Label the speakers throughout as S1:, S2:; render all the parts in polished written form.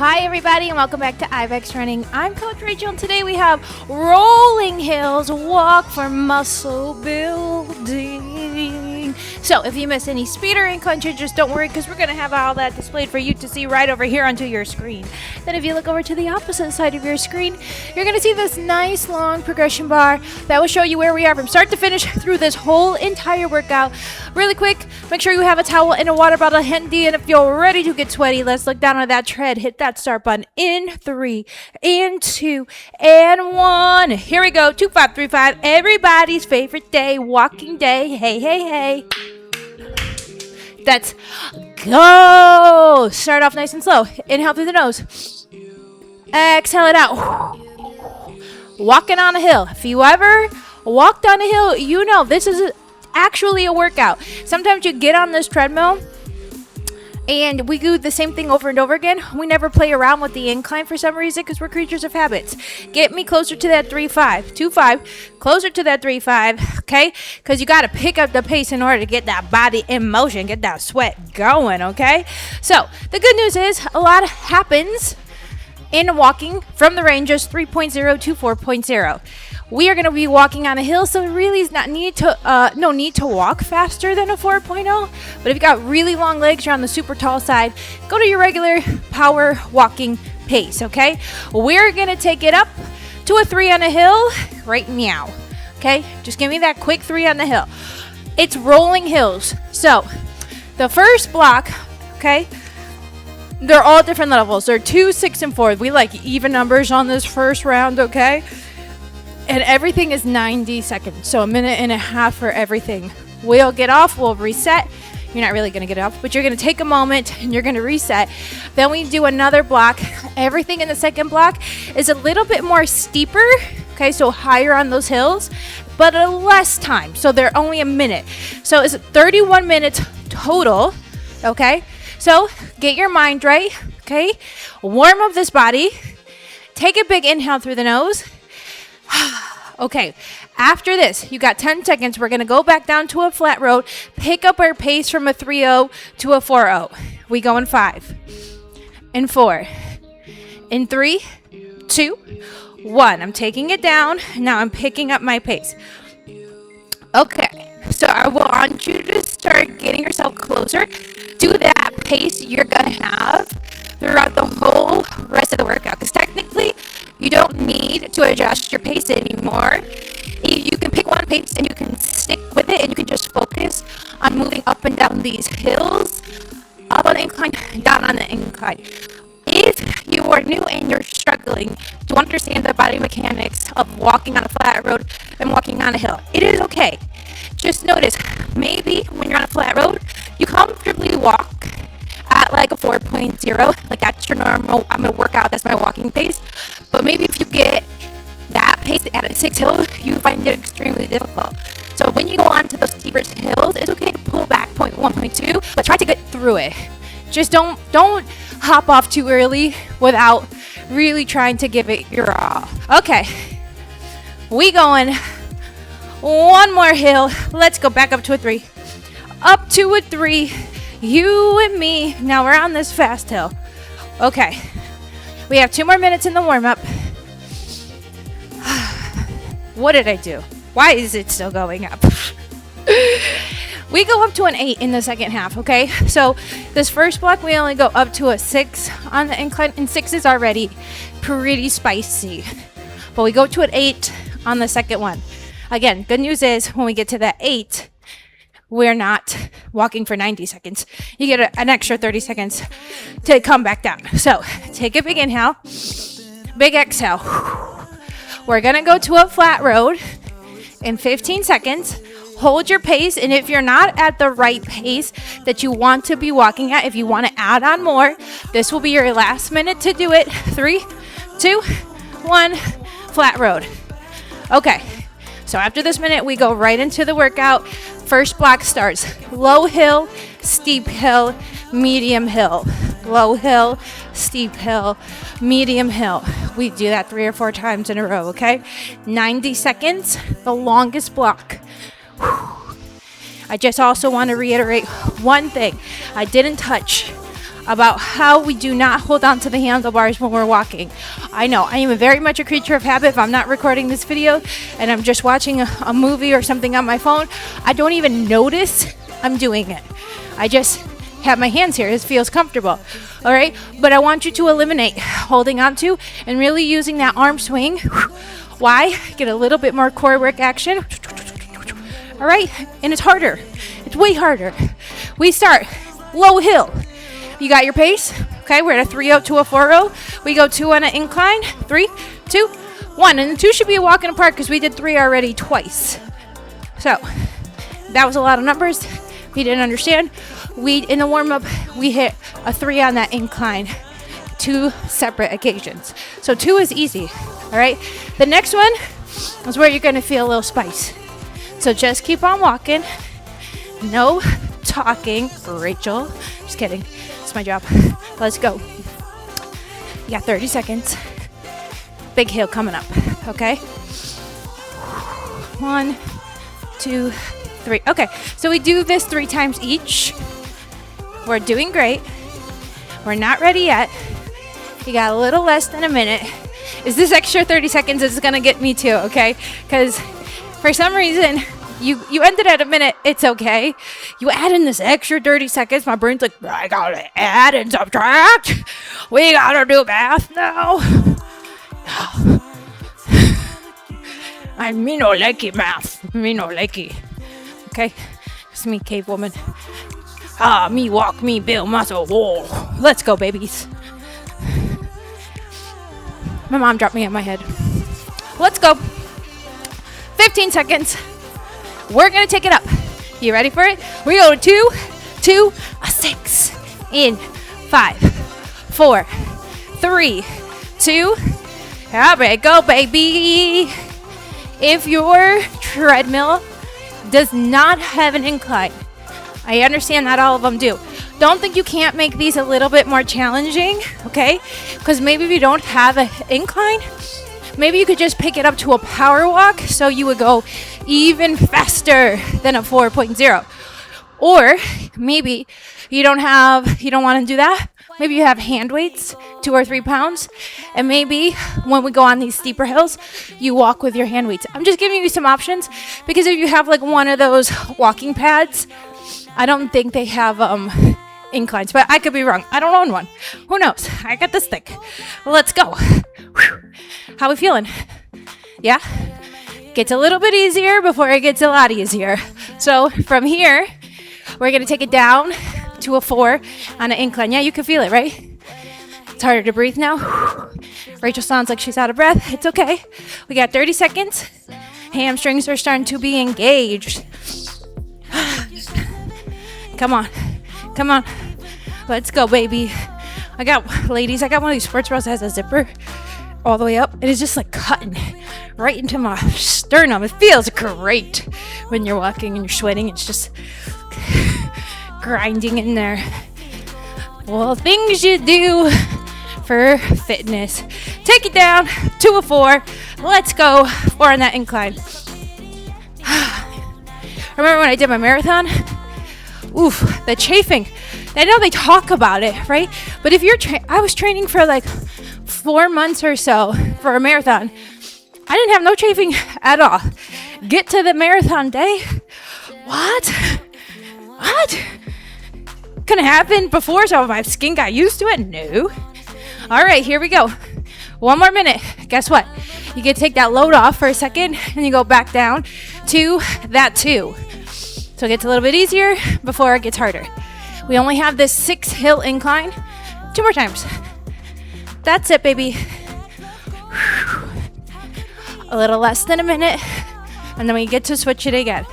S1: Hi everybody and welcome back to Ibex Running. I'm Coach Rachael and today we have rolling hills, walk for muscle building. So if you miss any speed or incline changes, don't worry because we're going to have all that displayed for you to see right over here onto your screen. Then if you look over to the opposite side of your screen, you're going to see this nice long progression bar that will show you where we are from start to finish through this whole entire workout. Really quick, make sure you have a towel and a water bottle handy, and if you're ready to get sweaty, let's look down on that tread. Hit that start button in 3, in 2, and 1. Here we go. 2, 5, 3, 5. Everybody's favorite day, walking day. Hey, hey, hey. Let's go. Start off nice and slow. Inhale through the nose. Exhale it out. Walking on a hill. If you ever walked on a hill, you know this is actually a workout. Sometimes you get on this treadmill and we do the same thing over and over again. We never play around with the incline for some reason because we're creatures of habits. Get me closer to that 3-5. 2-5. Closer to that 3-5. Okay? Because you got to pick up the pace in order to get that body in motion. Get that sweat going. Okay? So, the good news is a lot happens in walking from the ranges 3.0 to 4.0. We are going to be walking on a hill, so really is no need to walk faster than a 4.0. But if you've got really long legs, you're on the super tall side, go to your regular power walking pace, okay? We're going to take it up to a 3 on a hill right meow, okay? Just give me that quick 3 on the hill. It's rolling hills. So the first block, okay, they're all different levels. They're 2, 6, and 4. We like even numbers on this first round, okay? And everything is 90 seconds, so a minute and a half for everything. We'll get off, we'll reset. You're not really going to get off, but you're going to take a moment and you're going to reset. Then we do another block. Everything in the second block is a little bit more steeper, okay, so higher on those hills, but a less time, so they're only a minute. So it's 31 minutes total, okay? So get your mind right, okay? Warm up this body. Take a big inhale through the nose. Okay, after this, you got 10 seconds. We're going to go back down to a flat road, pick up our pace from a 3.0 to a 4.0. We go in 5, in 4, in 3, 2, 1. I'm taking it down. Now I'm picking up my pace. Okay, so I want you to start getting yourself closer to that pace you're going to have throughout the whole rest of the workout. Because technically, you don't need to adjust your pace anymore. You can pick one pace and you can stick with it and you can just focus on moving up and down these hills, up on the incline, down on the incline. If you are new and you're struggling to understand the body mechanics of walking on a flat road and walking on a hill, it is okay. Just notice, maybe when you're on a flat road, you comfortably walk at like a 4.0, like that's your normal, I'm going to work out, that's my walking pace. But maybe if you get that pace at a 6 hill, you find it extremely difficult. So when you go on to those steeper hills, it's okay to pull back 0.1, 0.2, but try to get through it. Just don't hop off too early without really trying to give it your all. Okay, we going one more hill. Let's go back up to a 3. Up to a 3. You and me. Now we're on this fast hill. Okay. We have 2 more minutes in the warm-up. What did I do? Why is it still going up? We go up to an 8 in the second half, okay? So this first block, we only go up to a 6 on the incline, and 6 is already pretty spicy. But we go to an 8 on the second one. Again, good news is when we get to that 8, we're not walking for 90 seconds. You get an extra 30 seconds to come back down. So take a big inhale, big exhale. We're going to go to a flat road in 15 seconds. Hold your pace, and if you're not at the right pace that you want to be walking at, if you want to add on more, this will be your last minute to do it. 3, 2, 1, flat road. Okay, so after this minute, we go right into the workout. First block starts low hill, steep hill, medium hill. Low hill, steep hill, medium hill. We do that 3 or 4 times in a row, okay? 90 seconds, the longest block. I just also want to reiterate one thing. I didn't touch about how we do not hold on to the handlebars when we're walking. I know, I am very much a creature of habit. If I'm not recording this video and I'm just watching a movie or something on my phone, I don't even notice I'm doing it. I just have my hands here. It feels comfortable. All right, but I want you to eliminate holding on to and really using that arm swing. Why? Get a little bit more core work action. All right, and it's harder. It's way harder. We start low hill. You got your pace? Okay, we're at a 3-0 to a 4-0. We go 2 on an incline. 3, 2, 1. And the 2 should be walking apart because we did 3 already twice. So that was a lot of numbers. If you didn't understand, in the warm-up, we hit a 3 on that incline. 2 separate occasions. So 2 is easy. All right. The next one is where you're going to feel a little spice. So just keep on walking. No talking, Rachel. Just kidding. It's my job. Let's go. You got 30 seconds. Big hill coming up. Okay. 1, 2, 3. Okay. So we do this 3 times each. We're doing great. We're not ready yet. You got a little less than a minute. Is this extra 30 seconds is going to get me too, okay? Because for some reason, you ended at a minute. It's okay. You add in this extra 30 seconds. My brain's like, I got to add and subtract. We got to do math now. Me no likey math. Me no likey. Okay? It's me, cave woman. Me walk, me build muscle. Whoa. Let's go, babies. My mom dropped me on my head. Let's go. 15 seconds. We're going to take it up. You ready for it? We go to 2, 2, a 6. In 5, 4, 3, 2. All right, go, baby. If your treadmill does not have an incline, I understand not all of them do. Don't think you can't make these a little bit more challenging, okay? Because maybe if you don't have an incline, maybe you could just pick it up to a power walk so you would go even faster than a 4.0. Or maybe you don't want to do that. Maybe you have hand weights, 2 or 3 pounds, and maybe when we go on these steeper hills, you walk with your hand weights. I'm just giving you some options because if you have like one of those walking pads, I don't think they have inclines, but I could be wrong. I don't own one. Who knows? I got this thing. Let's go. How we feeling? Yeah? Gets a little bit easier before it gets a lot easier. So from here, we're going to take it down to a 4 on an incline. Yeah, you can feel it, right? It's harder to breathe now. Rachel sounds like she's out of breath. It's okay. We got 30 seconds. Hamstrings are starting to be engaged. Come on. Come on. Let's go, baby. Ladies, I got one of these sports bras that has a zipper all the way up. And it's just like cutting right into my sternum. It feels great when you're walking and you're sweating. It's just grinding in there. Well, things you do for fitness. Take it down to a 4. Let's go. 4 on that incline. Remember when I did my marathon? Oof, the chafing. I know they talk about it, right? But if you're I was training for like 4 months or so for a marathon. I didn't have no chafing at all. Get to the marathon day. What? Couldn't happen before, so my skin got used to it? No. All right, here we go. 1 more minute. Guess what? You can take that load off for a second and you go back down to that 2. So it gets a little bit easier before it gets harder. We only have this 6 hill incline. 2 more times. That's it, baby. A little less than a minute. And then we get to switch it again.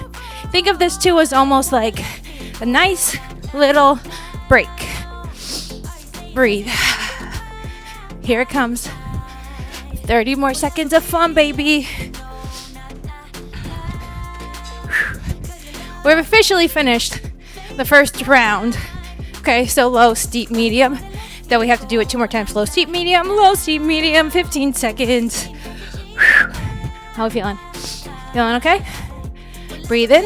S1: Think of this too as almost like a nice little break. Breathe. Here it comes. 30 more seconds of fun, baby. We've officially finished the first round. Okay, so low, steep, medium. Then we have to do it 2 more times. Low, steep, medium, 15 seconds. How are we feeling? Feeling okay? Breathe in.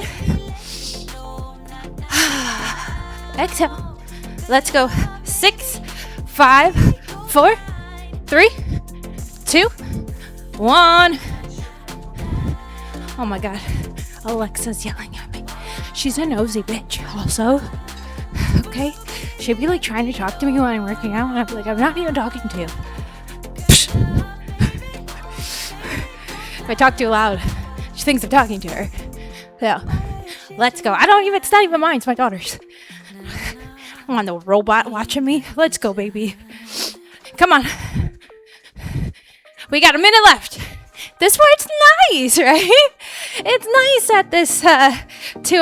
S1: Exhale. Let's go. 6, 5, 4, 3, 2, 1. Oh my God, Alexa's yelling at me. She's a nosy bitch also. Okay, she'd be like trying to talk to me when I'm working out, and I'm like, I'm not even talking to you. If I talk too loud, she thinks I'm talking to her. So, let's go. It's not even mine, it's my daughter's. I don't want no robot watching me. Let's go, baby. Come on. We got a minute left. This part's nice, right? It's nice at this 2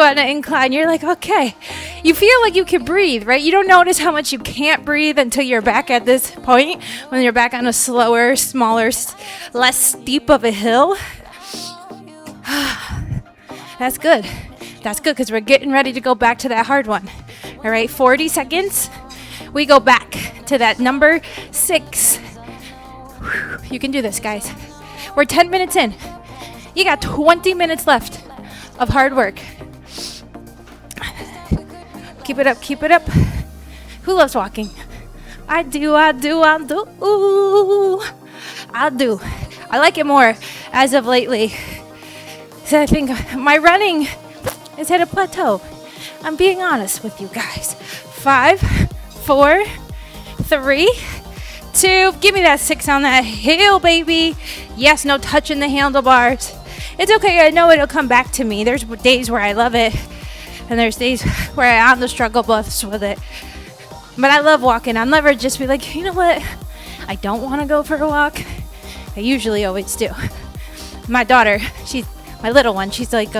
S1: on an incline. You're like, okay. You feel like you can breathe, right? You don't notice how much you can't breathe until you're back at this point, when you're back on a slower, smaller, less steep of a hill. That's good. That's good, because we're getting ready to go back to that hard one. All right, 40 seconds. We go back to that number 6. You can do this, guys. We're 10 minutes in. You got 20 minutes left of hard work. Keep it up, keep it up. Who loves walking? I do. Ooh, I do. I like it more as of lately. So I think my running has hit a plateau. I'm being honest with you guys. 5, 4, 3, 2. Give me that 6 on that hill, baby. Yes, no touching the handlebars. It's okay. I know it'll come back to me. There's days where I love it, and there's days where I'm on the struggle bus with it. But I love walking. I'll never just be like, you know what? I don't want to go for a walk. I usually always do. My daughter, my little one, she's like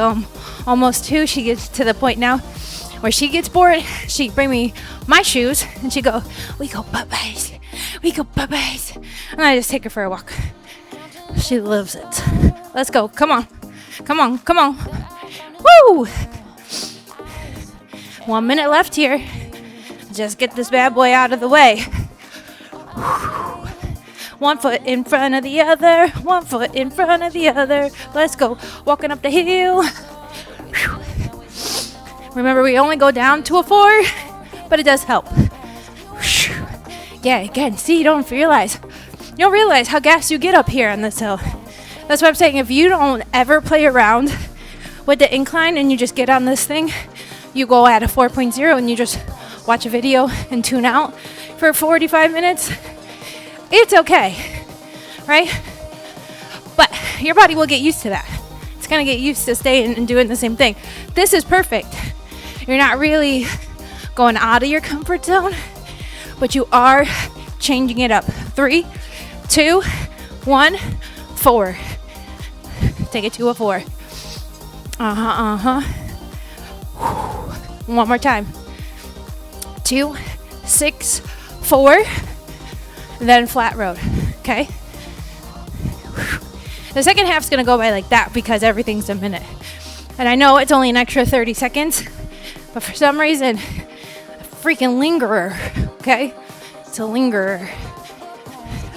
S1: almost 2. She gets to the point now where she gets bored. She'd bring me my shoes, and she'd go, we go puppies. And I just take her for a walk. She loves it. Let's go. Come on. Woo! 1 minute left here. Just get this bad boy out of the way. 1 foot in front of the other. 1 foot in front of the other. Let's go. Walking up the hill. Remember, we only go down to a 4, but it does help. Yeah, again, see, you don't realize how gassed you get up here on this hill. That's what I'm saying. If you don't ever play around with the incline and you just get on this thing, you go at a 4.0 and you just watch a video and tune out for 45 minutes, it's okay, right? But your body will get used to that. It's going to get used to staying and doing the same thing. This is perfect. You're not really going out of your comfort zone, but you are changing it up. 3, 2, 1, 4. Take it to a 4. One more time. 2, 6, 4. Then flat road. Okay? The second half's going to go by like that because everything's a minute. And I know it's only an extra 30 seconds, but for some reason, a freaking lingerer. Okay? It's a lingerer.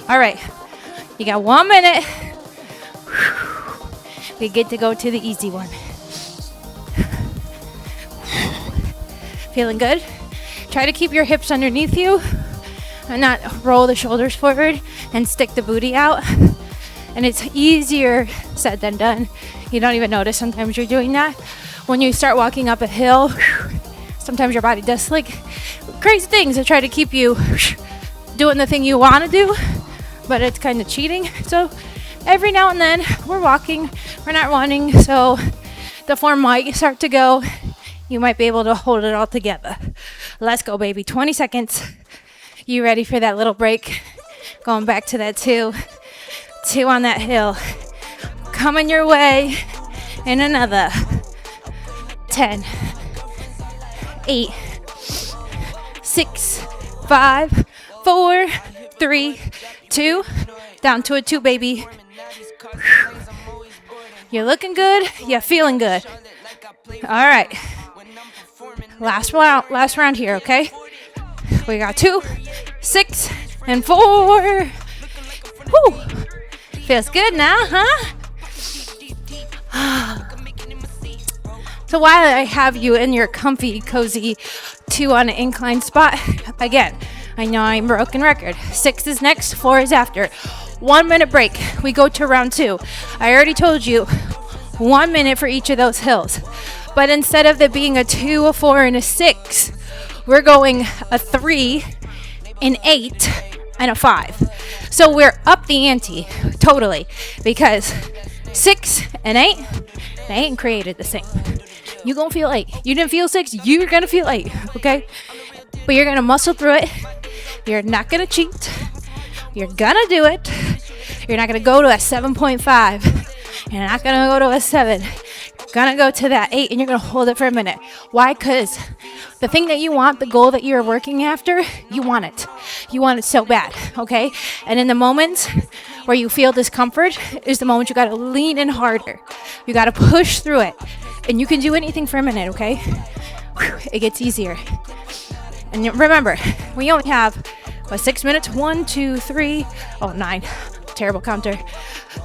S1: All right. You got 1 minute. We get to go to the easy one. Feeling good? Try to keep your hips underneath you and not roll the shoulders forward and stick the booty out. And it's easier said than done. You don't even notice sometimes you're doing that. When you start walking up a hill, sometimes your body does like crazy things to try to keep you doing the thing you want to do, but it's kind of cheating. So every now and then we're walking, we're not running, so the form might start to go. You might be able to hold it all together. Let's go, baby. 20 seconds. You ready for that little break? Going back to that 2 on that hill. Coming your way in another. 10, 8, 6, 5, 4, 3, 2. Down to a 2, baby. You're looking good. You're feeling good. All right. Last round here, okay? We got 2, 6, and 4. Woo! Feels good now, huh? So while I have you in your comfy, cozy 2 on an incline spot, again, I know I'm broken record. 6 is next, 4 is after. 1 minute break. We go to round 2. I already told you 1 minute for each of those hills. But instead of there being a 2, a 4, and a 6, we're going a 3, an 8, and a 5. So we're up the ante totally, because 6 and 8, they ain't created the same. You gonna feel 8. You didn't feel 6, you're gonna feel 8, okay? But you're gonna muscle through it. You're not gonna cheat. You're gonna do it. You're not gonna go to a 7.5. You're not gonna go to a 7. You're gonna go to that 8, and you're gonna hold it for a minute. Why? Because the thing that you want, the goal that you're working after, you want it. You want it so bad, okay? And in the moments where you feel discomfort is the moment you gotta lean in harder. You gotta push through it. And you can do anything for a minute, okay? It gets easier. And remember, we only have 6 minutes. 1, 2, 3. Oh, 9. Terrible counter.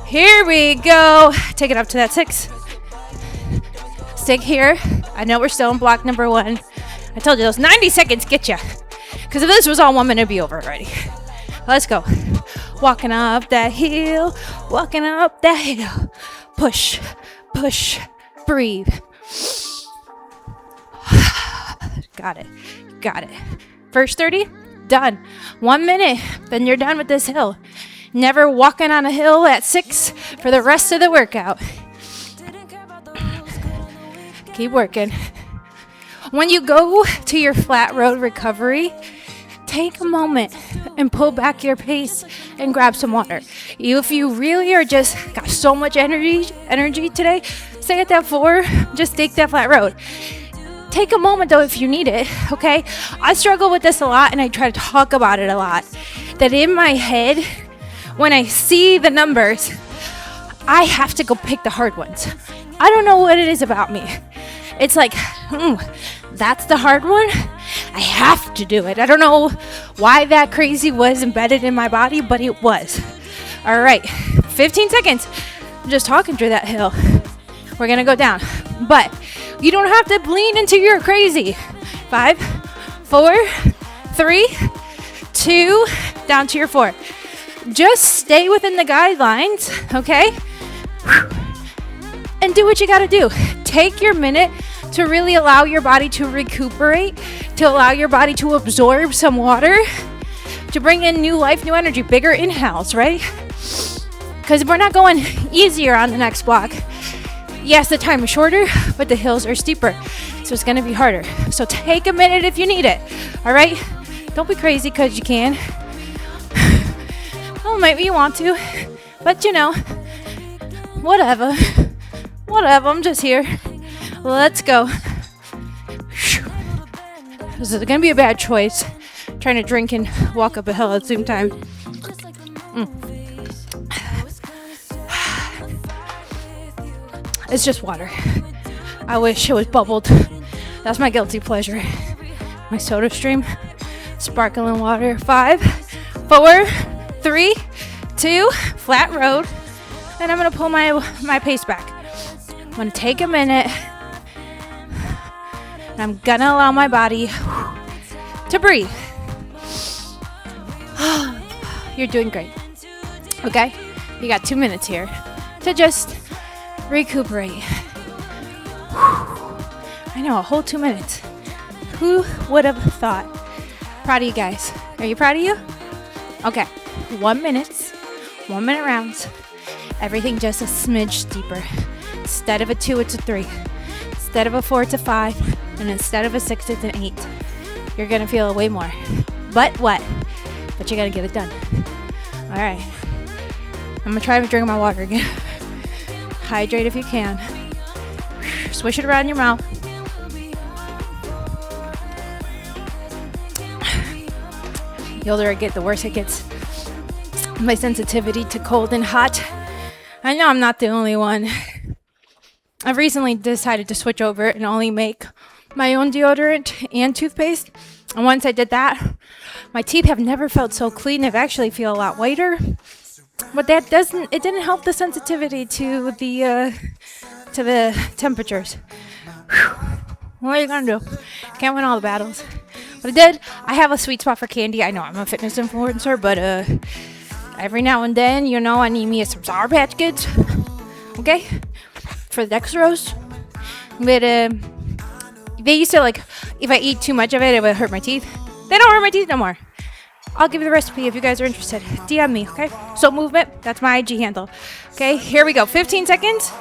S1: Here we go. Take it up to that 6. Stick here. I know we're still in block number 1. I told you those 90 seconds get you. Because if this was all 1 minute, it'd be over already. Let's go. Walking up that hill. Walking up that hill. Push. Push. Breathe. Got it. Got it. First 30, done. 1 minute, then you're done with this hill. Never walking on a hill at 6 for the rest of the workout. Keep working. When you go to your flat road recovery, take a moment and pull back your pace and grab some water. If you really are just got so much energy today, stay at that 4, just take that flat road. Take a moment though if you need it, okay? I struggle with this a lot, and I try to talk about it a lot. That in my head, when I see the numbers, I have to go pick the hard ones. I don't know what it is about me. It's like, that's the hard one? I have to do it. I don't know why that crazy was embedded in my body, but it was. All right, 15 seconds. I'm just talking through that hill. We're gonna go down, but you don't have to lean into your crazy. 5, 4, 3, 2, down to your 4. Just stay within the guidelines, okay? And do what you gotta do. Take your minute to really allow your body to recuperate, to allow your body to absorb some water, to bring in new life, new energy, bigger inhales, right? Because we're not going easier on the next block. Yes, the time is shorter, but the hills are steeper, so it's gonna be harder. So take a minute if you need it, all right? Don't be crazy because you can. Oh, maybe you want to, but you know, whatever, I'm just here. Let's go. This is gonna be a bad choice, trying to drink and walk up a hill at the same time. It's just water. I wish it was bubbled. That's my guilty pleasure. My soda stream, sparkling water. 5, 4, 3, 2, flat road. And I'm gonna pull my pace back. I'm gonna take a minute. And I'm gonna allow my body to breathe. You're doing great. Okay? You got 2 minutes here to just recuperate. I know, a whole 2 minutes. Who would have thought? Proud of you guys. Are you proud of you? Okay. 1 minute. 1 minute rounds. Everything just a smidge deeper. Instead of a 2, it's a 3. Instead of a 4, it's a 5. And instead of a 6, it's an 8. You're gonna feel way more. But what? But you gotta get it done. All right. I'm gonna try to drink my water again. Hydrate if you can. Swish it around your mouth. The older I get, the worse it gets. My sensitivity to cold and hot. I know I'm not the only one. I've recently decided to switch over and only make my own deodorant and toothpaste. And once I did that, my teeth have never felt so clean. They actually feel a lot whiter. But that didn't help the sensitivity to the temperatures. Whew. What are you gonna do? Can't win all the battles. What I did, I have a sweet spot for candy. I know I'm a fitness influencer, but every now and then, you know, I need me some Sour Patch Kids. Okay? For the dextrose. But they used to, like, if I eat too much of it, it would hurt my teeth. They don't hurt my teeth no more. I'll give you the recipe if you guys are interested. DM me, okay? Soap Movement, that's my IG handle. Okay, here we go. 15 seconds.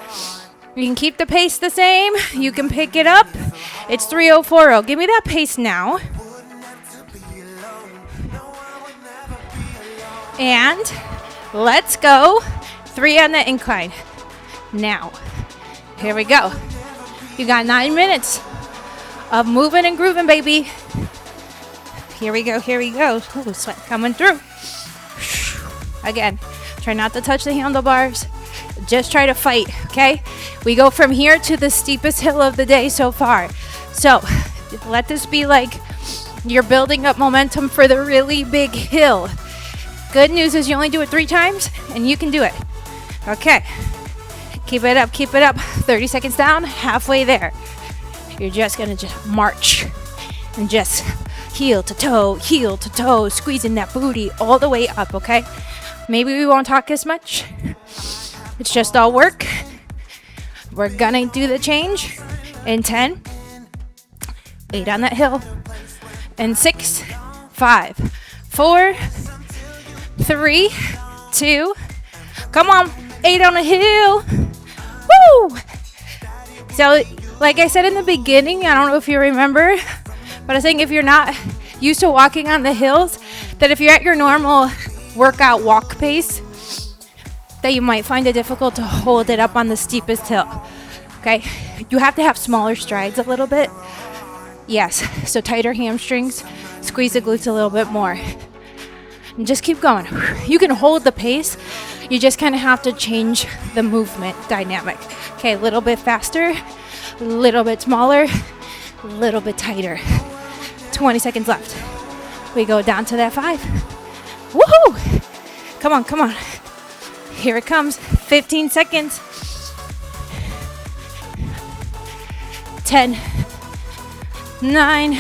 S1: You can keep the pace the same. You can pick it up. It's 3040. Give me that pace now. And let's go. 3 on the incline. Now. Here we go. You got 9 minutes of moving and grooving, baby. Here we go, here we go. Ooh, sweat coming through. Again, try not to touch the handlebars. Just try to fight, okay? We go from here to the steepest hill of the day so far. So let this be like you're building up momentum for the really big hill. Good news is you only do it 3 times and you can do it. Okay. Keep it up, keep it up. 30 seconds down, halfway there. You're just gonna just march and just heel to toe, squeezing that booty all the way up, okay? Maybe we won't talk as much. It's just all work. We're gonna do the change in 10, 8 on that hill, and 6, 5, 4, 3, 2, come on, 8 on the hill. Woo! So, like I said in the beginning, I don't know if you remember, but I was saying if you're not used to walking on the hills, that if you're at your normal workout walk pace, that you might find it difficult to hold it up on the steepest hill. Okay? You have to have smaller strides a little bit. Yes, so tighter hamstrings, squeeze the glutes a little bit more. And just keep going. You can hold the pace. You just kind of have to change the movement dynamic. Okay, a little bit faster, a little bit smaller, a little bit tighter. 20 seconds left. We go down to that 5. Woohoo! Come on, come on. Here it comes. 15 seconds. 10, 9,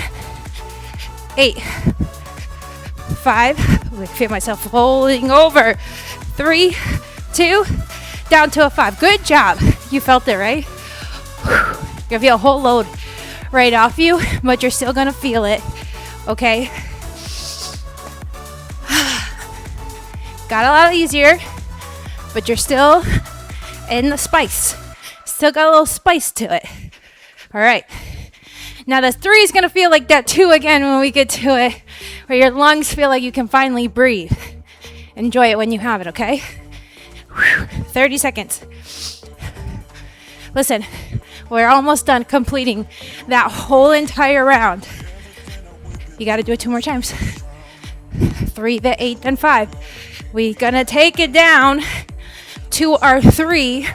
S1: 8, 5. I feel myself rolling over. 3, 2, down to a 5. Good job. You felt it, right? You're gonna feel a whole load right off you, but you're still gonna feel it, okay? Got a lot easier, but you're still in the spice. Still got a little spice to it. All right. Now the 3 is gonna feel like that 2 again when we get to it, where your lungs feel like you can finally breathe. Enjoy it when you have it, okay? 30 seconds. Listen, we're almost done completing that whole entire round. You gotta do it 2 more times. 3, then 8, then 5. We're gonna take it down to our 3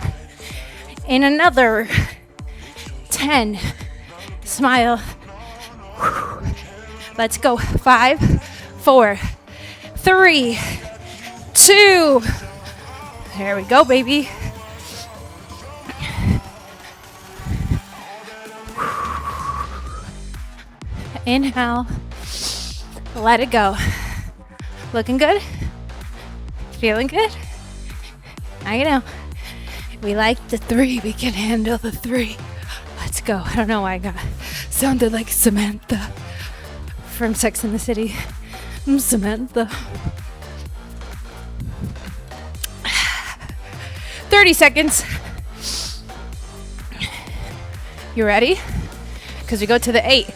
S1: in another 10. Smile. Let's go. 5, 4, 3, 2. There we go, baby. Inhale. Let it go. Looking good? Feeling good? I know. We like the 3. We can handle the 3. Let's go. I don't know why I sounded like Samantha from Sex and the City. I'm Samantha. 30 seconds. You ready? Because we go to the 8.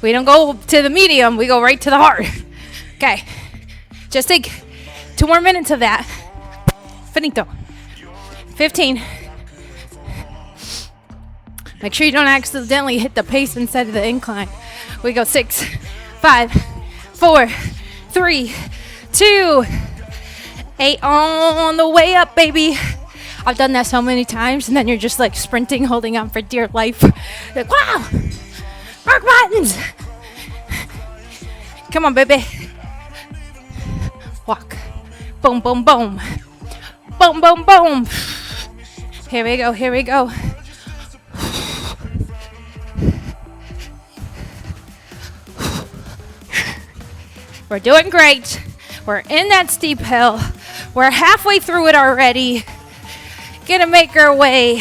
S1: We don't go to the medium. We go right to the hard. Okay. Just take 2 more minutes of that. Finito. 15. Make sure you don't accidentally hit the pace instead of the incline. We go 6, 5, 4, 3, 2, 8 on the way up, baby. I've done that so many times, and then you're just like sprinting, holding on for dear life. Like, wow, rock buttons. Come on, baby. Walk. Boom, boom, boom. Boom, boom, boom. Here we go, here we go. We're doing great. We're in that steep hill. We're halfway through it already. Gonna make our way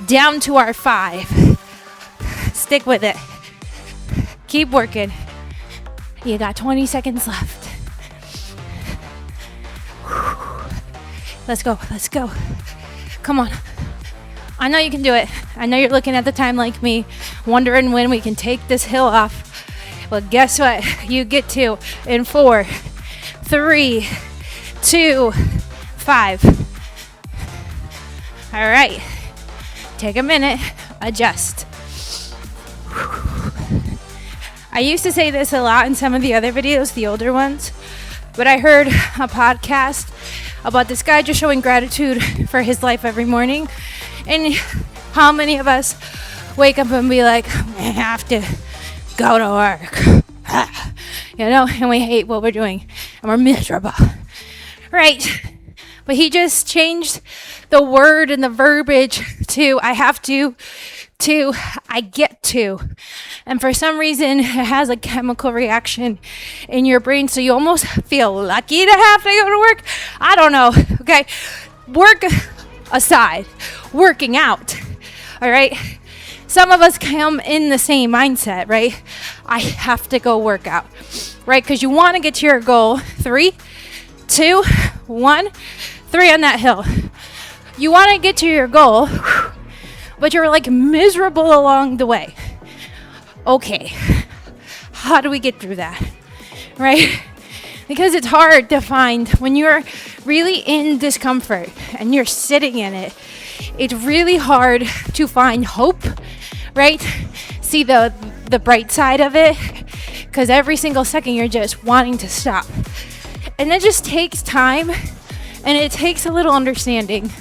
S1: down to our 5. Stick with it. Keep working. You got 20 seconds left. Let's go. Let's go. Come on. I know you can do it. I know you're looking at the time like me, wondering when we can take this hill off. Well, guess what? You get to in 4, 3, 2, 5. All right. Take a minute. Adjust. I used to say this a lot in some of the other videos, the older ones, but I heard a podcast about this guy just showing gratitude for his life every morning. And how many of us wake up and be like, I have to go to work, and we hate what we're doing and we're miserable, right? But he just changed the word and the verbiage to I have to I get to. And for some reason, it has a chemical reaction in your brain, so you almost feel lucky to have to go to work. I don't know, okay? Work aside, working out, all right? Some of us come in the same mindset, right? I have to go work out, right? Because you want to get to your goal. 3, 2, 1, 3 on that hill. You want to get to your goal, but you're like miserable along the way. Okay, how do we get through that, right? Because it's hard to find when you're really in discomfort and you're sitting in it. It's really hard to find hope, right? See the bright side of it, because every single second you're just wanting to stop. And it just takes time, and it takes a little understanding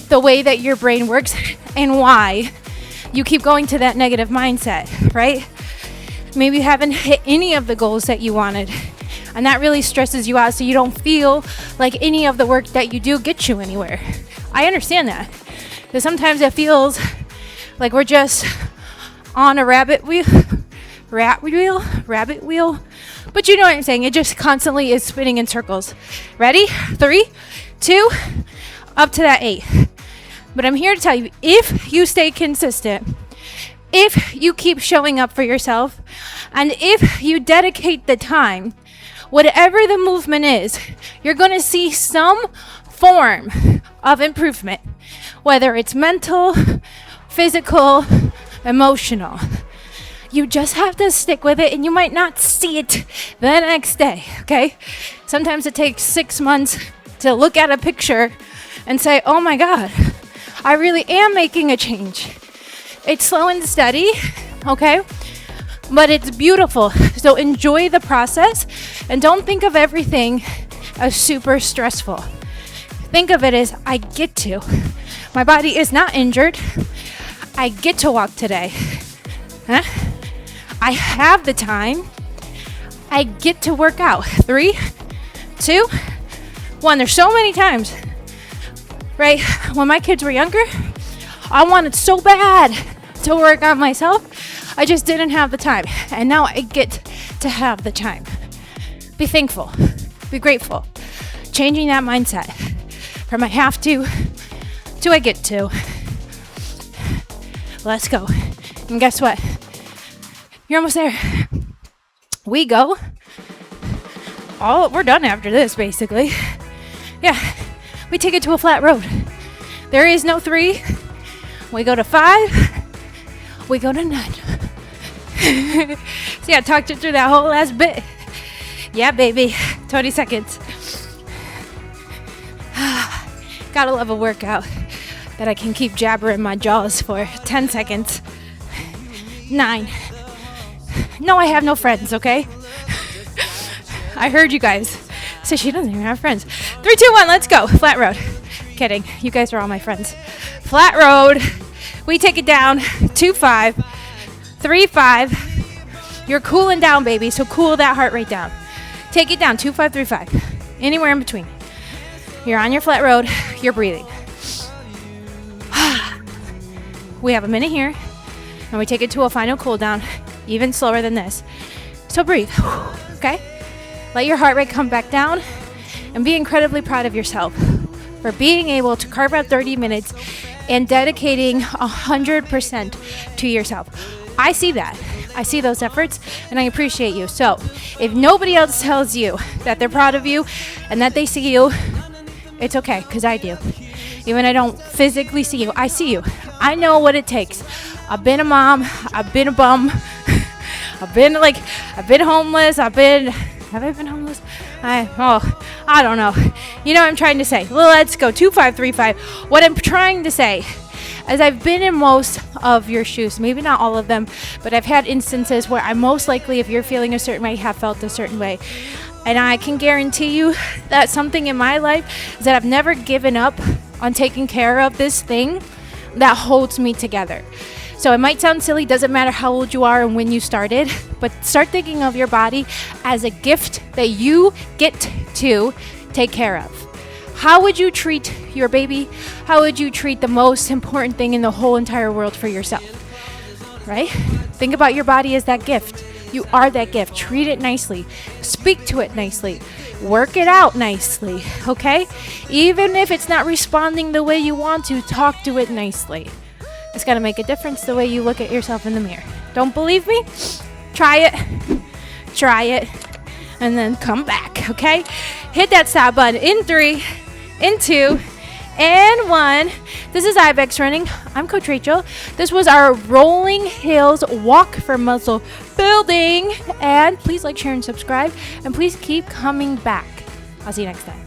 S1: the way that your brain works and why you keep going to that negative mindset, right? Maybe you haven't hit any of the goals that you wanted, and that really stresses you out, so you don't feel like any of the work that you do gets you anywhere. I understand that, because sometimes it feels like we're just on a rabbit wheel, but you know what I'm saying. It just constantly is spinning in circles. Ready? 3, 2, up to that 8. But I'm here to tell you, if you stay consistent, if you keep showing up for yourself, and if you dedicate the time, whatever the movement is, you're going to see some form of improvement, whether it's mental, physical, emotional. You just have to stick with it, and you might not see it the next day, okay? Sometimes it takes 6 months to look at a picture and say, oh my God, I really am making a change. It's slow and steady, okay? But it's beautiful. So enjoy the process, and don't think of everything as super stressful. Think of it as I get to. My body is not injured. I get to walk today. Huh? I have the time. I get to work out. 3, 2, 1. There's so many times, right? When my kids were younger, I wanted so bad to work on myself. I just didn't have the time. And now I get to have the time. Be thankful. Be grateful. Changing that mindset from I have to I get to. Let's go. And guess what? You're almost there. We go. We're done after this, basically. Yeah. We take it to a flat road. There is no 3. We go to 5. We go to none. See, I talked you through that whole last bit. Yeah, baby. 20 seconds. Gotta love a workout that I can keep jabbering my jaws for 10 seconds. 9. No, I have no friends, okay? I heard you guys. So she doesn't even have friends. 3, 2, 1, let's go. Flat road. Kidding. You guys are all my friends. Flat road. We take it down. 2, 5. 3, 5. You're cooling down, baby. So cool that heart rate down. Take it down. 2, 5, 3, 5. Anywhere in between. You're on your flat road. You're breathing. We have a minute here. And we take it to a final cool down. Even slower than this. So breathe. Okay? Let your heart rate come back down and be incredibly proud of yourself for being able to carve out 30 minutes and dedicating 100% to yourself. I see that. I see those efforts and I appreciate you. So if nobody else tells you that they're proud of you and that they see you, it's okay, because I do. Even I don't physically see you, I see you. I know what it takes. I've been a mom, I've been a bum, I've been homeless, have I been homeless? I don't know. You know what I'm trying to say. Let's go, 2535. What I'm trying to say is I've been in most of your shoes, maybe not all of them, but I've had instances where I most likely, if you're feeling a certain way, have felt a certain way. And I can guarantee you that something in my life is that I've never given up on taking care of this thing that holds me together. So it might sound silly, doesn't matter how old you are and when you started, but start thinking of your body as a gift that you get to take care of. How would you treat your baby? How would you treat the most important thing in the whole entire world for yourself? Right? Think about your body as that gift. You are that gift. Treat it nicely. Speak to it nicely. Work it out nicely, okay? Even if it's not responding the way you want to, talk to it nicely. It's going to make a difference the way you look at yourself in the mirror. Don't believe me? Try it, and then come back, okay? Hit that stop button in 3, in 2, and 1. This is Ibex Running. I'm Coach Rachael. This was our Rolling Hills Walk for Muscle Building. And please like, share, and subscribe. And please keep coming back. I'll see you next time.